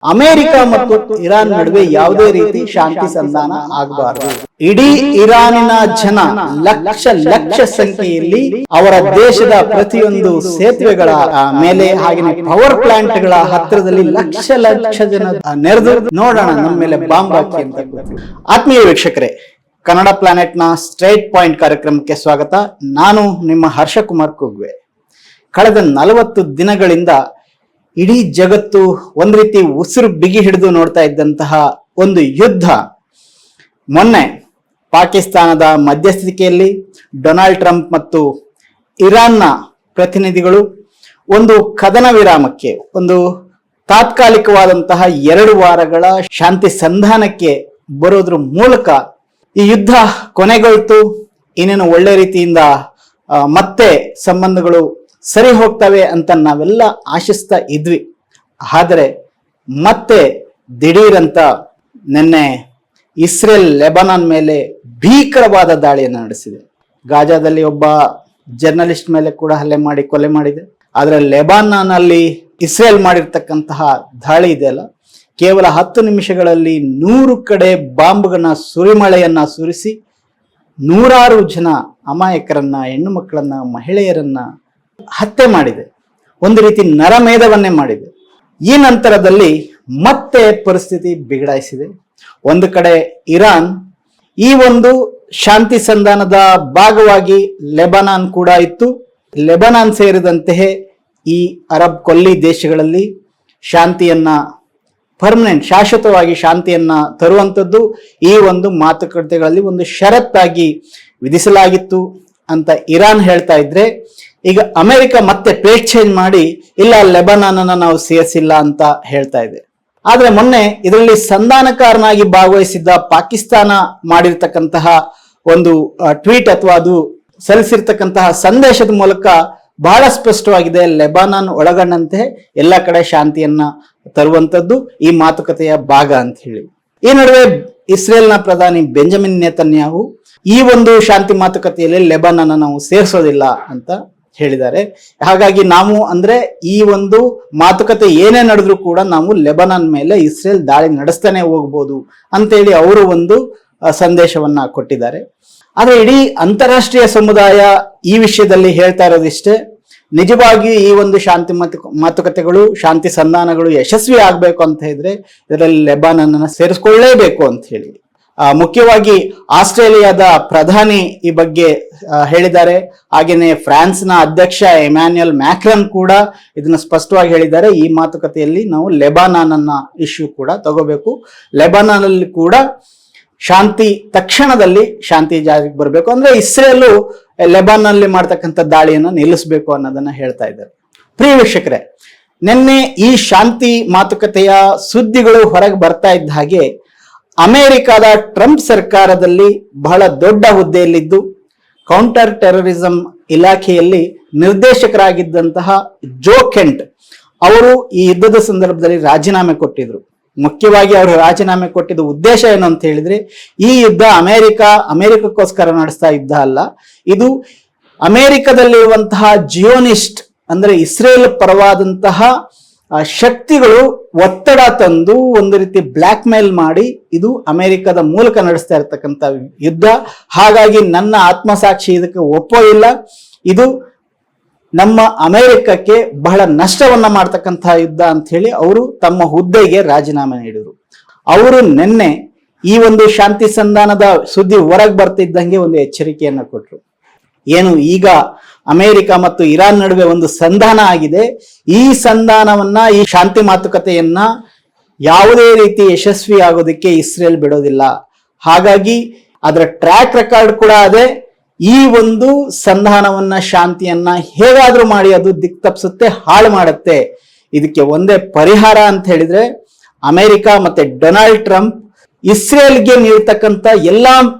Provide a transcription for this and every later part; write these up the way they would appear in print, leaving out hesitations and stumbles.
America ಮತ್ತು Iran ನಡುವೆ ಯಾವುದೇ ರೀತಿ ಶಾಂತಿ ಸಂಧಾನ ಆಗಬಾರದು. ಇಡೀ ಇರಾನಿನ ಜನ ಲಕ್ಷ ಸಂಖ್ಯೆಯಲ್ಲಿ ಅವರ ದೇಶದ ಪ್ರತಿಯೊಂದು ಸೇತುವೆಗಳ ಮೇಲೆ ಹಾಗೆಯೇ ಪವರ್ ಪ್ಲಾಂಟ್ ಗಳ ಹತ್ತಿರದಲ್ಲಿ ಲಕ್ಷ ಜನ ನೆರೆದು ನೋಡೋಣ ನಮ್ಮ ಮೇಲೆ ಬಾಂಬ್ ಹಾಕಿ ಅಂತ. ಆತ್ಮೀಯ ವೀಕ್ಷಕರೇ, ಕನ್ನಡ ಪ್ಲಾನೆಟ್ ನ ಸ್ಟ್ರೈಟ್ ಪಾಯಿಂಟ್ ಕಾರ್ಯಕ್ರಮಕ್ಕೆ ಸ್ವಾಗತ. ನಾನು ನಿಮ್ಮ ಹರ್ಷಕುಮಾರ್ ಕುಗ್ವೆ. ಕಳೆದ 40 ದಿನಗಳಿಂದ ಇಡೀ ಜಗತ್ತು ಒಂದ್ ರೀತಿ ಉಸಿರು ಬಿಗಿ ಹಿಡಿದು ನೋಡ್ತಾ ಇದ್ದಂತಹ ಒಂದು ಯುದ್ಧ ಮೊನ್ನೆ ಪಾಕಿಸ್ತಾನದ ಮಧ್ಯಸ್ಥಿಕೆಯಲ್ಲಿ ಡೊನಾಲ್ಡ್ ಟ್ರಂಪ್ ಮತ್ತು ಇರಾನ್ನ ಪ್ರತಿನಿಧಿಗಳು ಒಂದು ಕದನ ವಿರಾಮಕ್ಕೆ, ಒಂದು ತಾತ್ಕಾಲಿಕವಾದಂತಹ 2 ವಾರಗಳ ಶಾಂತಿ ಸಂಧಾನಕ್ಕೆ ಬರೋದ್ರ ಮೂಲಕ ಈ ಯುದ್ಧ ಕೊನೆಗೊಳ್ತು. ಇನ್ನೇನು ಒಳ್ಳೆ ರೀತಿಯಿಂದ ಮತ್ತೆ ಸಂಬಂಧಗಳು ಸರಿ ಹೋಗ್ತವೆ ಅಂತ ನಾವೆಲ್ಲ ಆಶಿಸ್ತಾ ಇದ್ವಿ. ಆದರೆ ಮತ್ತೆ ದಿಢೀರಂತ ನಿನ್ನೆ ಇಸ್ರೇಲ್ ಲೆಬನಾನ್ ಮೇಲೆ ಭೀಕರವಾದ ದಾಳಿಯನ್ನು ನಡೆಸಿದೆ. ಗಾಜಾದಲ್ಲಿ ಒಬ್ಬ ಜರ್ನಲಿಸ್ಟ್ ಮೇಲೆ ಕೂಡ ಹಲ್ಲೆ ಮಾಡಿ ಕೊಲೆ ಮಾಡಿದೆ. ಆದರೆ ಲೆಬನಾನ್ ಅಲ್ಲಿ ಇಸ್ರೇಲ್ ಮಾಡಿರ್ತಕ್ಕಂತಹ ದಾಳಿ ಇದೆಯಲ್ಲ, ಕೇವಲ 10 ನಿಮಿಷಗಳಲ್ಲಿ 100 ಕಡೆ ಬಾಂಬ್ಗಳನ್ನ ಸುರಿಮಳೆಯನ್ನ ಸುರಿಸಿ 100 ಜನ ಅಮಾಯಕರನ್ನ, ಹೆಣ್ಣು ಮಕ್ಕಳನ್ನ, ಮಹಿಳೆಯರನ್ನ ಹತ್ಯೆ ಮಾಡಿದೆ. ಒಂದು ರೀತಿ ನರಮೇಧವನ್ನೇ ಮಾಡಿದೆ. ಈ ನಂತರದಲ್ಲಿ ಮತ್ತೆ ಪರಿಸ್ಥಿತಿ ಬಿಗಡಾಯಿಸಿದೆ. ಒಂದು ಕಡೆ ಇರಾನ್ ಈ ಒಂದು ಶಾಂತಿ ಸಂಧಾನದ ಭಾಗವಾಗಿ ಲೆಬನಾನ್ ಕೂಡ ಇತ್ತು. ಲೆಬನಾನ್ ಸೇರಿದಂತೆ ಈ ಅರಬ್ ಕೊಲ್ಲಿ ದೇಶಗಳಲ್ಲಿ ಶಾಂತಿಯನ್ನ ಪರ್ಮನೆಂಟ್, ಶಾಶ್ವತವಾಗಿ ಶಾಂತಿಯನ್ನ ತರುವಂಥದ್ದು ಈ ಒಂದು ಮಾತುಕತೆಗಳಲ್ಲಿ ಒಂದು ಷರತ್ತಾಗಿ ವಿಧಿಸಲಾಗಿತ್ತು ಅಂತ ಇರಾನ್ ಹೇಳ್ತಾ ಇದ್ರೆ, ಈಗ ಅಮೆರಿಕ ಮತ್ತೆ ಪೇಜ್ ಚೇಂಜ್ ಮಾಡಿ ಇಲ್ಲ ಲೆಬನಾನ್ ಅನ್ನ ನಾವು ಸೇರಿಸಿಲ್ಲ ಅಂತ ಹೇಳ್ತಾ ಇದೆ. ಆದ್ರೆ ಮೊನ್ನೆ ಇದರಲ್ಲಿ ಸಂಧಾನಕಾರನಾಗಿ ಭಾಗವಹಿಸಿದ್ದ ಪಾಕಿಸ್ತಾನ ಮಾಡಿರ್ತಕ್ಕಂತಹ ಒಂದು ಟ್ವೀಟ್ ಅಥವಾ ಅದು ಸಲ್ಲಿಸಿರ್ತಕ್ಕಂತಹ ಸಂದೇಶದ ಮೂಲಕ ಬಹಳ ಸ್ಪಷ್ಟವಾಗಿದೆ, ಲೆಬನಾನ್ ಒಳಗೊಂಡಂತೆ ಎಲ್ಲ ಕಡೆ ಶಾಂತಿಯನ್ನ ತರುವಂತದ್ದು ಈ ಮಾತುಕತೆಯ ಭಾಗ ಅಂತ ಹೇಳಿ. ಈ ನಡುವೆ ಇಸ್ರೇಲ್ನ ಪ್ರಧಾನಿ ಬೆಂಜಮಿನ್ ನೇತನ್ಯಾಹು ಈ ಒಂದು ಶಾಂತಿ ಮಾತುಕತೆಯಲ್ಲಿ ಲೆಬನಾನ್ ನಾವು ಸೇರಿಸೋದಿಲ್ಲ ಅಂತ ಹೇಳಿದ್ದಾರೆ. ಹಾಗಾಗಿ ನಾವು ಅಂದ್ರೆ ಈ ಒಂದು ಮಾತುಕತೆ ಏನೇ ನಡೆದ್ರೂ ಕೂಡ ನಾವು ಲೆಬನಾನ್ ಮೇಲೆ ಇಸ್ರೇಲ್ ದಾಳಿ ನಡೆಸ್ತಾನೆ ಹೋಗ್ಬೋದು ಅಂತೇಳಿ ಅವರು ಒಂದು ಸಂದೇಶವನ್ನ ಕೊಟ್ಟಿದ್ದಾರೆ. ಆದ್ರೆ ಇಡೀ ಅಂತಾರಾಷ್ಟ್ರೀಯ ಸಮುದಾಯ ಈ ವಿಷಯದಲ್ಲಿ ಹೇಳ್ತಾ ಇರೋದಿಷ್ಟೇ, ನಿಜವಾಗಿ ಈ ಒಂದು ಶಾಂತಿ ಮಾತುಕತೆಗಳು, ಶಾಂತಿ ಸಂಧಾನಗಳು ಯಶಸ್ವಿ ಆಗ್ಬೇಕು ಅಂತ ಇದ್ರೆ ಇದರಲ್ಲಿ ಲೆಬನಾನ್ ಅನ್ನ ಸೇರಿಸ್ಕೊಳ್ಳೇಬೇಕು ಅಂತ ಹೇಳಿ. ಮುಖ್ಯವಾಗಿ ಆಸ್ಟ್ರೇಲಿಯಾದ ಪ್ರಧಾನಿ ಈ ಬಗ್ಗೆ ಹೇಳಿದ್ದಾರೆ. ಹಾಗೇನೆ ಫ್ರಾನ್ಸ್ನ ಅಧ್ಯಕ್ಷ ಎಮ್ಯಾನ್ಯುಯಲ್ ಮ್ಯಾಕ್ರನ್ ಕೂಡ ಇದನ್ನ ಸ್ಪಷ್ಟವಾಗಿ ಹೇಳಿದ್ದಾರೆ. ಈ ಮಾತುಕತೆಯಲ್ಲಿ ನಾವು ಲೆಬನಾನ್ ಅನ್ನ ಇಶ್ಯೂ ಕೂಡ ತಗೋಬೇಕು, ಲೆಬನಾನ್ ಅಲ್ಲಿ ಕೂಡ ಶಾಂತಿ ತಕ್ಷಣದಲ್ಲಿ ಶಾಂತಿ ಜಾರಿಗೆ ಬರಬೇಕು, ಅಂದ್ರೆ ಇಸ್ರೇಲು ಲೆಬನಾನ್ ಅಲ್ಲಿ ಮಾಡ್ತಕ್ಕಂಥ ದಾಳಿಯನ್ನ ನಿಲ್ಲಿಸಬೇಕು ಅನ್ನೋದನ್ನ ಹೇಳ್ತಾ ಇದ್ದಾರೆ. ಪ್ರಿಯ ವೀಕ್ಷಕರೇ, ನಿನ್ನೆ ಈ ಶಾಂತಿ ಮಾತುಕತೆಯ ಸುದ್ದಿಗಳು ಹೊರಗೆ ಬರ್ತಾ ಇದ್ದ ಹಾಗೆ ಅಮೆರಿಕದ ಟ್ರಂಪ್ ಸರ್ಕಾರದಲ್ಲಿ ಬಹಳ ದೊಡ್ಡ ಹುದ್ದೆಯಲ್ಲಿದ್ದು ಕೌಂಟರ್ ಟೆರರಿಸಂ ಇಲಾಖೆಯಲ್ಲಿ ನಿರ್ದೇಶಕರಾಗಿದ್ದಂತಹ ಜೋ ಕೆಂಟ್ ಅವರು ಈ ಯುದ್ಧದ ಸಂದರ್ಭದಲ್ಲಿ ರಾಜೀನಾಮೆ ಕೊಟ್ಟಿದ್ರು. ಮುಖ್ಯವಾಗಿ ಅವರು ರಾಜೀನಾಮೆ ಕೊಟ್ಟಿದ್ದ ಉದ್ದೇಶ ಏನು ಅಂತ ಹೇಳಿದ್ರೆ, ಈ ಯುದ್ಧ ಅಮೆರಿಕಕ್ಕೋಸ್ಕರ ನಡೆಸ್ತಾ ಯುದ್ಧ ಅಲ್ಲ, ಇದು ಅಮೆರಿಕದಲ್ಲಿರುವಂತಹ ಜಿಯೋನಿಸ್ಟ್ ಅಂದ್ರೆ ಇಸ್ರೇಲ್ ಪರವಾದಂತಹ ಶಕ್ತಿಗಳು ಒತ್ತಡ ತಂದು ಒಂದು ರೀತಿ ಬ್ಲ್ಯಾಕ್ ಮೇಲ್ ಮಾಡಿ ಇದು ಅಮೆರಿಕದ ಮೂಲಕ ನಡೆಸ್ತಾ ಇರತಕ್ಕಂಥ ಯುದ್ಧ. ಹಾಗಾಗಿ ನನ್ನ ಆತ್ಮಸಾಕ್ಷಿ ಇದಕ್ಕೆ ಒಪ್ಪೋದಿಲ್ಲ, ಇದು ನಮ್ಮ ಅಮೆರಿಕಕ್ಕೆ ಬಹಳ ನಷ್ಟವನ್ನ ಮಾಡ್ತಕ್ಕಂತಹ ಯುದ್ಧ ಅಂತ ಹೇಳಿ ಅವರು ತಮ್ಮ ಹುದ್ದೆಗೆ ರಾಜೀನಾಮೆ ನೀಡಿದರು. ಅವರು ನಿನ್ನೆ ಈ ಒಂದು ಶಾಂತಿ ಸಂಧಾನದ ಸುದ್ದಿ ಹೊರಗೆ ಬರ್ತಿದ್ದಂಗೆ ಒಂದು ಎಚ್ಚರಿಕೆಯನ್ನ ಕೊಟ್ಟರು. ಏನು, ಈಗ ಅಮೆರಿಕ ಮತ್ತು ಇರಾನ್ ನಡುವೆ ಒಂದು ಸಂಧಾನ ಆಗಿದೆ, ಈ ಸಂಧಾನವನ್ನ, ಈ ಶಾಂತಿ ಮಾತುಕತೆಯನ್ನ ಯಾವುದೇ ರೀತಿ ಯಶಸ್ವಿ ಆಗೋದಕ್ಕೆ ಇಸ್ರೇಲ್ ಬಿಡೋದಿಲ್ಲ. ಹಾಗಾಗಿ ಅದರ ಟ್ರ್ಯಾಕ್ ರೆಕಾರ್ಡ್ ಕೂಡ ಅದೇ, ಈ ಒಂದು ಸಂಧಾನವನ್ನ, ಶಾಂತಿಯನ್ನ ಹೇಗಾದ್ರೂ ಮಾಡಿ ಅದು ದಿಕ್ ತಪ್ಪಿಸುತ್ತೆ, ಹಾಳು ಮಾಡುತ್ತೆ. ಇದಕ್ಕೆ ಒಂದೇ ಪರಿಹಾರ ಅಂತ ಹೇಳಿದ್ರೆ ಅಮೆರಿಕ ಮತ್ತೆ ಡೊನಾಲ್ಡ್ ಟ್ರಂಪ್ ಇಸ್ರೇಲ್ಗೆ ನೀಡ್ತಕ್ಕಂಥ ಎಲ್ಲಾ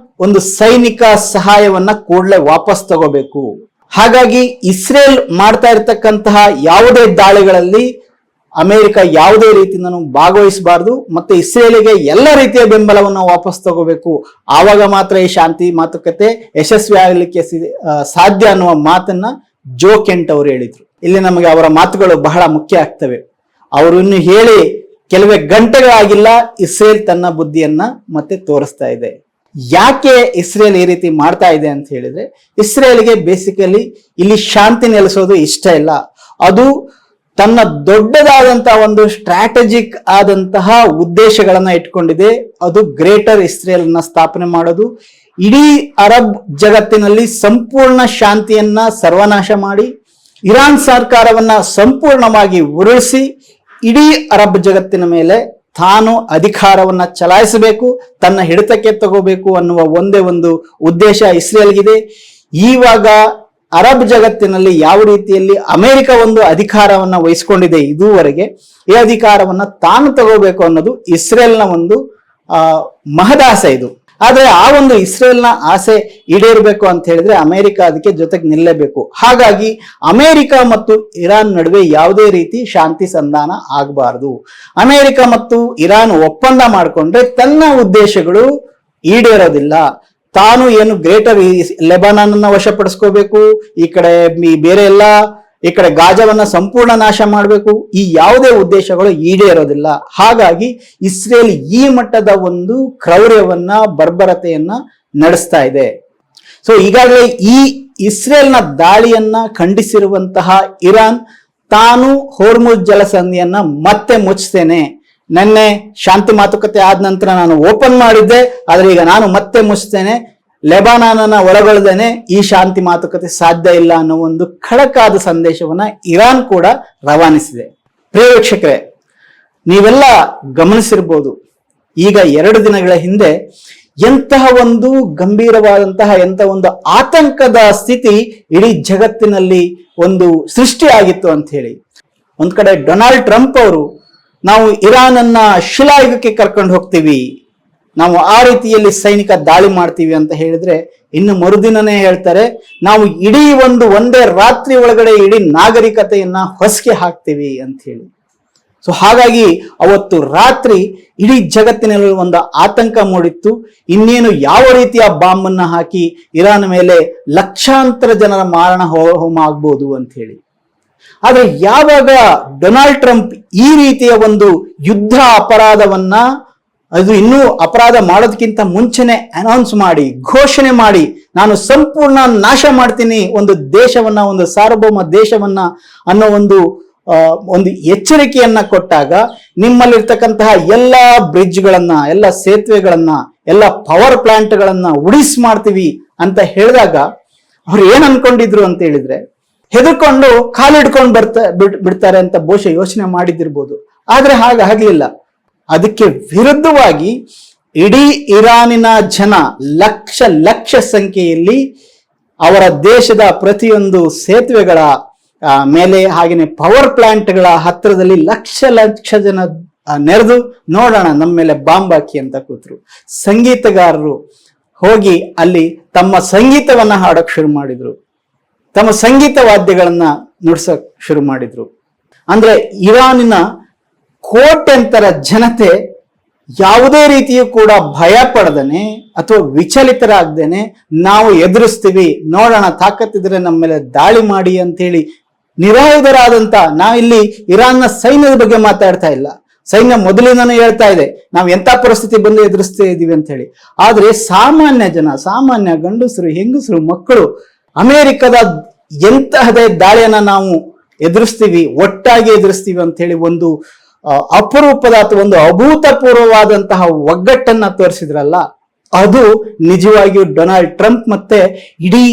ಒಂದು ಸೈನಿಕ ಸಹಾಯವನ್ನ ಕೂಡಲೇ ವಾಪಸ್ ತಗೋಬೇಕು. ಹಾಗಾಗಿ ಇಸ್ರೇಲ್ ಮಾಡ್ತಾ ಇರತಕ್ಕಂತಹ ಯಾವುದೇ ದಾಳಿಗಳಲ್ಲಿ ಅಮೆರಿಕ ಯಾವುದೇ ರೀತಿಯಿಂದನೂ ಭಾಗವಹಿಸಬಾರದು, ಮತ್ತೆ ಇಸ್ರೇಲಿಗೆ ಎಲ್ಲ ರೀತಿಯ ಬೆಂಬಲವನ್ನು ವಾಪಸ್ ತಗೋಬೇಕು. ಆವಾಗ ಮಾತ್ರ ಈ ಶಾಂತಿ ಮಾತುಕತೆ ಯಶಸ್ವಿ ಆಗಲಿಕ್ಕೆ ಸಾಧ್ಯ ಅನ್ನುವ ಮಾತನ್ನ ಜೋ ಕೆಂಟ್ ಅವರು ಹೇಳಿದ್ರು. ಇಲ್ಲಿ ನಮಗೆ ಅವರ ಮಾತುಗಳು ಬಹಳ ಮುಖ್ಯ ಆಗ್ತವೆ. ಅವರು ಇನ್ನು ಹೇಳಿ ಕೆಲವೇ ಗಂಟೆಗಳಾಗಿಲ್ಲ ಇಸ್ರೇಲ್ ತನ್ನ ಬುದ್ಧಿಯನ್ನ ಮತ್ತೆ ತೋರಿಸ್ತಾ ಇದೆ. ಯಾಕೆ ಇಸ್ರೇಲ್ ಈ ರೀತಿ ಮಾಡ್ತಾ ಇದೆ ಅಂತ ಹೇಳಿದ್ರೆ, ಇಸ್ರೇಲ್ಗೆ ಬೇಸಿಕಲಿ ಇಲ್ಲಿ ಶಾಂತಿ ನೆಲೆಸೋದು ಇಷ್ಟ ಇಲ್ಲ. ಅದು ತನ್ನ ದೊಡ್ಡದಾದಂತಹ ಒಂದು ಸ್ಟ್ರಾಟಜಿಕ್ ಆದಂತಹ ಉದ್ದೇಶಗಳನ್ನ ಇಟ್ಕೊಂಡಿದೆ. ಅದು ಗ್ರೇಟರ್ ಇಸ್ರೇಲ್ ನ ಸ್ಥಾಪನೆ ಮಾಡೋದು, ಇಡೀ ಅರಬ್ ಜಗತ್ತಿನಲ್ಲಿ ಸಂಪೂರ್ಣ ಶಾಂತಿಯನ್ನ ಸರ್ವನಾಶ ಮಾಡಿ, ಇರಾನ್ ಸರ್ಕಾರವನ್ನ ಸಂಪೂರ್ಣವಾಗಿ ಉರುಳಿಸಿ, ಇಡೀ ಅರಬ್ ಜಗತ್ತಿನ ಮೇಲೆ ತಾನು ಅಧಿಕಾರವನ್ನ ಚಲಾಯಿಸಬೇಕು, ತನ್ನ ಹಿಡಿತಕ್ಕೆ ತಗೋಬೇಕು ಅನ್ನುವ ಒಂದೇ ಒಂದು ಉದ್ದೇಶ ಇಸ್ರೇಲ್ಗಿದೆ. ಇವಾಗ ಅರಬ್ ಜಗತ್ತಿನಲ್ಲಿ ಯಾವ ರೀತಿಯಲ್ಲಿ ಅಮೆರಿಕ ಒಂದು ಅಧಿಕಾರವನ್ನ ವಹಿಸ್ಕೊಂಡಿದೆ ಇದುವರೆಗೆ, ಈ ಅಧಿಕಾರವನ್ನ ತಾನು ತಗೋಬೇಕು ಅನ್ನೋದು ಇಸ್ರೇಲ್ನ ಒಂದು ಮಹದಾಸೆ ಇದು. ಆದ್ರೆ ಆ ಒಂದು ಇಸ್ರೇಲ್ನ ಆಸೆ ಈಡೇರಬೇಕು ಅಂತ ಹೇಳಿದ್ರೆ ಅಮೆರಿಕ ಅದಕ್ಕೆ ಜೊತೆಗೆ ನಿಲ್ಲಬೇಕು. ಹಾಗಾಗಿ ಅಮೆರಿಕ ಮತ್ತು ಇರಾನ್ ನಡುವೆ ಯಾವುದೇ ರೀತಿ ಶಾಂತಿ ಸಂಧಾನ ಆಗಬಾರದು. ಅಮೆರಿಕ ಮತ್ತು ಇರಾನ್ ಒಪ್ಪಂದ ಮಾಡಿಕೊಂಡ್ರೆ ತನ್ನ ಉದ್ದೇಶಗಳು ಈಡೇರೋದಿಲ್ಲ. ತಾನು ಏನು ಗ್ರೇಟರ್ ಲೆಬನಾನ್ ಅನ್ನ ವಶಪಡಿಸ್ಕೋಬೇಕು, ಈ ಕಡೆ ಬೇರೆ ಎಲ್ಲ ಈ ಕಡೆ ಗಾಜಾವನ್ನ ಸಂಪೂರ್ಣ ನಾಶ ಮಾಡಬೇಕು, ಈ ಯಾವುದೇ ಉದ್ದೇಶಗಳು ಈಡೇರೋದಿಲ್ಲ. ಹಾಗಾಗಿ ಇಸ್ರೇಲ್ ಈ ಮಟ್ಟದ ಒಂದು ಕ್ರೌರ್ಯವನ್ನ ಬರ್ಬರತೆಯನ್ನ ನಡೆಸ್ತಾ ಇದೆ. ಸೊ ಈಗಾಗಲೇ ಈ ಇಸ್ರೇಲ್ನ ದಾಳಿಯನ್ನ ಖಂಡಿಸಿರುವಂತಹ ಇರಾನ್ ತಾನು ಹೋರ್ಮುಜ್ ಜಲಸಂಧಿಯನ್ನ ಮತ್ತೆ ಮುಚ್ತೇನೆ, ನೆನ್ನೆ ಶಾಂತಿ ಮಾತುಕತೆ ಆದ ನಂತರ ನಾನು ಓಪನ್ ಮಾಡಿದ್ದೆ, ಆದ್ರೆ ಈಗ ನಾನು ಮತ್ತೆ ಮುಚ್ತೇನೆ, ಲೆಬನಾನನ್ನ ಒಳಗೊಳ್ಳದೇನೆ ಈ ಶಾಂತಿ ಮಾತುಕತೆ ಸಾಧ್ಯ ಇಲ್ಲ ಅನ್ನೋ ಒಂದು ಖಡಕಾದ ಸಂದೇಶವನ್ನ ಇರಾನ್ ಕೂಡ ರವಾನಿಸಿದೆ. ಪ್ರಿಯ ವೀಕ್ಷಕರೇ, ನೀವೆಲ್ಲ ಗಮನಿಸಿರ್ಬೋದು, ಈಗ 2 ದಿನಗಳ ಹಿಂದೆ ಎಂತಹ ಒಂದು ಗಂಭೀರವಾದಂತಹ ಎಂತಹ ಒಂದು ಆತಂಕದ ಸ್ಥಿತಿ ಇಡೀ ಜಗತ್ತಿನಲ್ಲಿ ಒಂದು ಸೃಷ್ಟಿಯಾಗಿತ್ತು ಅಂತ ಹೇಳಿ. ಒಂದ್ ಕಡೆ ಡೊನಾಲ್ಡ್ ಟ್ರಂಪ್ ಅವರು ನಾವು ಇರಾನ್ ಅನ್ನ ಶಿಲಾಯುಗಕ್ಕೆ ಕರ್ಕೊಂಡು ಹೋಗ್ತೀವಿ, ನಾವು ಆ ರೀತಿಯಲ್ಲಿ ಸೈನಿಕ ದಾಳಿ ಮಾಡ್ತೀವಿ ಅಂತ ಹೇಳಿದ್ರೆ, ಇನ್ನು ಮರುದಿನನೇ ಹೇಳ್ತಾರೆ ನಾವು ಇಡೀ ಒಂದೇ ರಾತ್ರಿ ಒಳಗಡೆ ಇಡೀ ನಾಗರಿಕತೆಯನ್ನ ಹೊಸಕೆ ಹಾಕ್ತೀವಿ ಅಂತ ಹೇಳಿ. ಸೊ ಹಾಗಾಗಿ ಅವತ್ತು ರಾತ್ರಿ ಇಡೀ ಜಗತ್ತಿನಲ್ಲಿ ಒಂದು ಆತಂಕ ಮೂಡಿತ್ತು. ಇನ್ನೇನು ಯಾವ ರೀತಿಯ ಬಾಂಬ್ ಅನ್ನ ಹಾಕಿ ಇರಾನ್ ಮೇಲೆ ಲಕ್ಷಾಂತರ ಜನರ ಮಾರಣ ಹೋಮ ಆಗ್ಬೋದು ಅಂತ ಹೇಳಿ. ಆದ್ರೆ ಯಾವಾಗ ಡೊನಾಲ್ಡ್ ಟ್ರಂಪ್ ಈ ರೀತಿಯ ಒಂದು ಯುದ್ಧ ಅಪರಾಧವನ್ನ, ಅದು ಇನ್ನೂ ಅಪರಾಧ ಮಾಡೋದಕ್ಕಿಂತ ಮುಂಚೆನೆ ಅನೌನ್ಸ್ ಮಾಡಿ, ಘೋಷಣೆ ಮಾಡಿ, ನಾನು ಸಂಪೂರ್ಣ ನಾಶ ಮಾಡ್ತೀನಿ ಒಂದು ದೇಶವನ್ನ, ಒಂದು ಸಾರ್ವಭೌಮ ದೇಶವನ್ನ ಅನ್ನೋ ಒಂದು ಎಚ್ಚರಿಕೆಯನ್ನ ಕೊಟ್ಟಾಗ, ನಿಮ್ಮಲ್ಲಿರ್ತಕ್ಕಂತಹ ಎಲ್ಲ ಬ್ರಿಡ್ಜ್ಗಳನ್ನ, ಎಲ್ಲ ಸೇತುವೆಗಳನ್ನ, ಎಲ್ಲ ಪವರ್ ಪ್ಲಾಂಟ್ಗಳನ್ನ ಉಡಿಸ್ ಮಾಡ್ತೀವಿ ಅಂತ ಹೇಳಿದಾಗ ಅವ್ರು ಏನ್ ಅನ್ಕೊಂಡಿದ್ರು ಅಂತ ಹೇಳಿದ್ರೆ, ಹೆದರ್ಕೊಂಡು ಕಾಲಿಡ್ಕೊಂಡು ಬಿಡ್ತಾರೆ ಅಂತ ಬಹುಶಃ ಯೋಚನೆ ಮಾಡಿದಿರ್ಬೋದು. ಆದ್ರೆ ಹಾಗಾಗ್ಲಿಲ್ಲ. ಅದಕ್ಕೆ ವಿರುದ್ಧವಾಗಿ ಇಡೀ ಇರಾನಿನ ಜನ ಲಕ್ಷ ಸಂಖ್ಯೆಯಲ್ಲಿ ಅವರ ದೇಶದ ಪ್ರತಿಯೊಂದು ಸೇತುವೆಗಳ ಮೇಲೆ, ಹಾಗೆಯೇ ಪವರ್ ಪ್ಲಾಂಟ್ಗಳ ಹತ್ತಿರದಲ್ಲಿ ಲಕ್ಷ ಜನ ನೆರೆದು ನೋಡೋಣ ನಮ್ಮ ಮೇಲೆ ಬಾಂಬ್ ಹಾಕಿ ಅಂತ ಕೂತ್ರು. ಸಂಗೀತಗಾರರು ಹೋಗಿ ಅಲ್ಲಿ ತಮ್ಮ ಸಂಗೀತವನ್ನ ಹಾಡೋಕ್ ಶುರು ಮಾಡಿದ್ರು, ತಮ್ಮ ಸಂಗೀತ ವಾದ್ಯಗಳನ್ನ ನುಡ್ಸಕ್ ಶುರು ಮಾಡಿದ್ರು. ಅಂದ್ರೆ ಇರಾನಿನ ಕೋಟ್ಯಂತರ ಜನತೆ ಯಾವುದೇ ರೀತಿಯೂ ಕೂಡ ಭಯ ಪಡದೇನೆ ಅಥವಾ ವಿಚಲಿತರಾಗ್ದೇನೆ ನಾವು ಎದುರಿಸ್ತೀವಿ, ನೋಡೋಣ ತಾಕತ್ತಿದ್ರೆ ನಮ್ಮ ಮೇಲೆ ದಾಳಿ ಮಾಡಿ ಅಂತ ಹೇಳಿ ನಿರಾಯುಧರಾದಂತ, ನಾವಿಲ್ಲಿ ಇರಾನ್ನ ಸೈನ್ಯದ ಬಗ್ಗೆ ಮಾತಾಡ್ತಾ ಇಲ್ಲ. ಸೈನ್ಯ ಮೊದಲಿಂದನೂ ಹೇಳ್ತಾ ಇದೆ ನಾವು ಎಂತ ಪರಿಸ್ಥಿತಿ ಬಂದು ಎದುರಿಸ್ತಾ ಇದೀವಿ ಅಂತ ಹೇಳಿ. ಆದ್ರೆ ಸಾಮಾನ್ಯ ಜನ, ಸಾಮಾನ್ಯ ಗಂಡಸರು, ಹೆಂಗಸರು, ಮಕ್ಕಳು ಅಮೆರಿಕದ ಎಂತಹದೇ ದಾಳಿಯನ್ನ ನಾವು ಎದುರಿಸ್ತೀವಿ, ಒಟ್ಟಾಗಿ ಎದುರಿಸ್ತೀವಿ ಅಂತ ಹೇಳಿ ಒಂದು ಅಪರೂಪದ ಅಥವಾ ಒಂದು ಅಭೂತಪೂರ್ವವಾದಂತಹ ಒಗ್ಗಟ್ಟನ್ನ ತೋರಿಸಿದ್ರಲ್ಲ, ಅದು ನಿಜವಾಗಿಯೂ ಡೊನಾಲ್ಡ್ ಟ್ರಂಪ್ ಮತ್ತೆ ಇಡೀ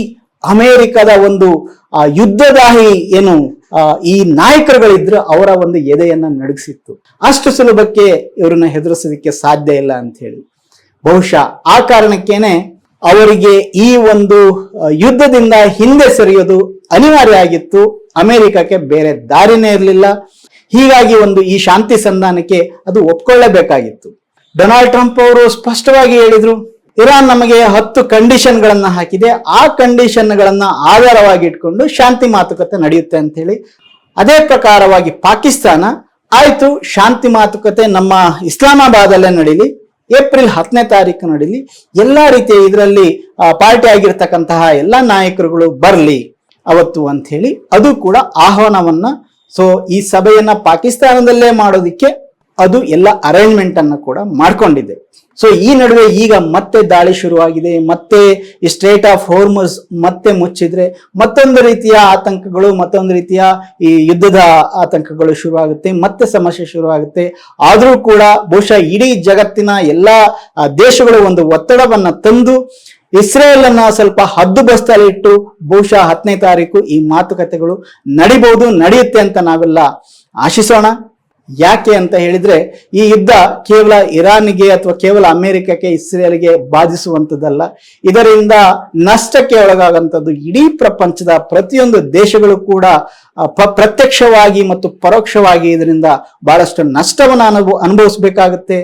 ಅಮೆರಿಕದ ಒಂದು ಯುದ್ಧದಾಹಿ ಏನು ಈ ನಾಯಕರುಗಳಿದ್ರು ಅವರ ಒಂದು ಎದೆಯನ್ನ ನಡುಗಿಸಿತ್ತು. ಅಷ್ಟು ಸುಲಭಕ್ಕೆ ಇವರನ್ನ ಹೆದರಿಸೋದಕ್ಕೆ ಸಾಧ್ಯ ಇಲ್ಲ ಅಂತ ಹೇಳಿ. ಬಹುಶಃ ಆ ಕಾರಣಕ್ಕೇನೆ ಅವರಿಗೆ ಈ ಒಂದು ಯುದ್ಧದಿಂದ ಹಿಂದೆ ಸರಿಯೋದು ಅನಿವಾರ್ಯ ಆಗಿತ್ತು. ಅಮೆರಿಕಕ್ಕೆ ಬೇರೆ ದಾರಿನೇ ಇರಲಿಲ್ಲ. ಹೀಗಾಗಿ ಈ ಶಾಂತಿ ಸಂಧಾನಕ್ಕೆ ಅದು ಒಪ್ಕೊಳ್ಳೇಬೇಕಾಗಿತ್ತು. ಡೊನಾಲ್ಡ್ ಟ್ರಂಪ್ ಅವರು ಸ್ಪಷ್ಟವಾಗಿ ಹೇಳಿದ್ರು, ಇರಾನ್ ನಮಗೆ 10 ಕಂಡೀಷನ್ಗಳನ್ನ ಹಾಕಿದೆ, ಆ ಕಂಡೀಷನ್ಗಳನ್ನ ಆಧಾರವಾಗಿ ಇಟ್ಕೊಂಡು ಶಾಂತಿ ಮಾತುಕತೆ ನಡೆಯುತ್ತೆ ಅಂತ ಹೇಳಿ. ಅದೇ ಪ್ರಕಾರವಾಗಿ ಪಾಕಿಸ್ತಾನ ಆಯ್ತು, ಶಾಂತಿ ಮಾತುಕತೆ ನಮ್ಮ ಇಸ್ಲಾಮಾಬಾದಲ್ಲೇ ನಡೀಲಿ, ಏಪ್ರಿಲ್ 10ನೇ ತಾರೀಕು ನಡೀಲಿ, ಎಲ್ಲಾ ರೀತಿಯ ಇದರಲ್ಲಿ ಪಾರ್ಟಿ ಆಗಿರ್ತಕ್ಕಂತಹ ಎಲ್ಲಾ ನಾಯಕರುಗಳು ಬರ್ಲಿ ಅವತ್ತು ಅಂತ ಹೇಳಿ ಅದು ಕೂಡ ಆಹ್ವಾನವನ್ನ, ಸೊ ಈ ಸಭೆಯನ್ನ ಪಾಕಿಸ್ತಾನದಲ್ಲೇ ಮಾಡೋದಿಕ್ಕೆ ಅದು ಎಲ್ಲ ಅರೇಂಜ್ಮೆಂಟ್ ಅನ್ನು ಕೂಡ ಮಾಡ್ಕೊಂಡಿದೆ. ಸೊ ಈ ನಡುವೆ ಈಗ ಮತ್ತೆ ದಾಳಿ ಶುರುವಾಗಿದೆ, ಮತ್ತೆ ಈ ಸ್ಟ್ರೇಟ್ ಆಫ್ ಹೋರ್ಮುಜ್ ಮತ್ತೆ ಮುಚ್ಚಿದ್ರೆ ಮತ್ತೊಂದು ರೀತಿಯ ಆತಂಕಗಳು, ಮತ್ತೊಂದು ರೀತಿಯ ಈ ಯುದ್ಧದ ಆತಂಕಗಳು ಶುರುವಾಗುತ್ತೆ, ಮತ್ತೆ ಸಮಸ್ಯೆ ಶುರುವಾಗುತ್ತೆ. ಆದರೂ ಕೂಡ ಬಹುಶಃ ಇಡೀ ಜಗತ್ತಿನ ಎಲ್ಲಾ ದೇಶಗಳು ಒಂದು ಒತ್ತಡವನ್ನ ತಂದು ಇಸ್ರೇಲ್ ಅನ್ನ ಸ್ವಲ್ಪ ಹದ್ದುಬಸ್ತಲ್ಲಿಟ್ಟು ಬಹುಶಃ 10ನೇ ತಾರೀಕು ಈ ಮಾತುಕತೆಗಳು ನಡಿಬಹುದು, ನಡೆಯುತ್ತೆ ಅಂತ ನಾವೆಲ್ಲ ಆಶಿಸೋಣ. ಯಾಕೆ ಅಂತ ಹೇಳಿದ್ರೆ ಈ ಯುದ್ಧ ಕೇವಲ ಇರಾನ್ಗೆ ಅಥವಾ ಕೇವಲ ಅಮೆರಿಕಕ್ಕೆ, ಇಸ್ರೇಲ್ಗೆ ಬಾಧಿಸುವಂಥದ್ದಲ್ಲ. ಇದರಿಂದ ನಷ್ಟಕ್ಕೆ ಒಳಗಾಗಂಥದ್ದು ಇಡೀ ಪ್ರಪಂಚದ ಪ್ರತಿಯೊಂದು ದೇಶಗಳು ಕೂಡ ಪ್ರತ್ಯಕ್ಷವಾಗಿ ಮತ್ತು ಪರೋಕ್ಷವಾಗಿ ಇದರಿಂದ ಬಹಳಷ್ಟು ನಷ್ಟವನ್ನು ಅನುಭವಿಸಬೇಕಾಗುತ್ತೆ.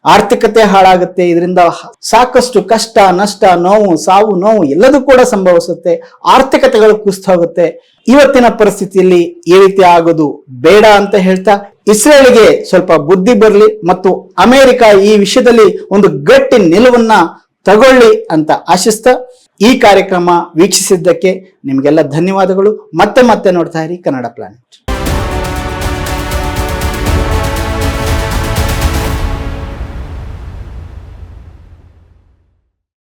ಆರ್ಥಿಕತೆ ಹಾಳಾಗುತ್ತೆ, ಇದರಿಂದ ಸಾಕಷ್ಟು ಕಷ್ಟ, ನಷ್ಟ, ನೋವು, ಸಾವು ನೋವು ಎಲ್ಲದೂ ಕೂಡ ಸಂಭವಿಸುತ್ತೆ. ಆರ್ಥಿಕತೆಗಳು ಕುಸಿದು ಹೋಗುತ್ತೆ. ಇವತ್ತಿನ ಪರಿಸ್ಥಿತಿಯಲ್ಲಿ ಈ ರೀತಿ ಆಗೋದು ಬೇಡ ಅಂತ ಹೇಳ್ತಾ ಇಸ್ರೇಲ್ಗೆ ಸ್ವಲ್ಪ ಬುದ್ಧಿ ಬರಲಿ ಮತ್ತು ಅಮೆರಿಕ ಈ ವಿಷಯದಲ್ಲಿ ಒಂದು ಗಟ್ಟಿ ನಿಲುವನ್ನ ತಗೊಳ್ಳಿ ಅಂತ ಆಶಿಸ್ತಾ ಈ ಕಾರ್ಯಕ್ರಮ ವೀಕ್ಷಿಸಿದ್ದಕ್ಕೆ ನಿಮಗೆಲ್ಲ ಧನ್ಯವಾದಗಳು. ಮತ್ತೆ ನೋಡ್ತಾ ಇರಿ ಕನ್ನಡ ಪ್ಲಾನೆಟ್.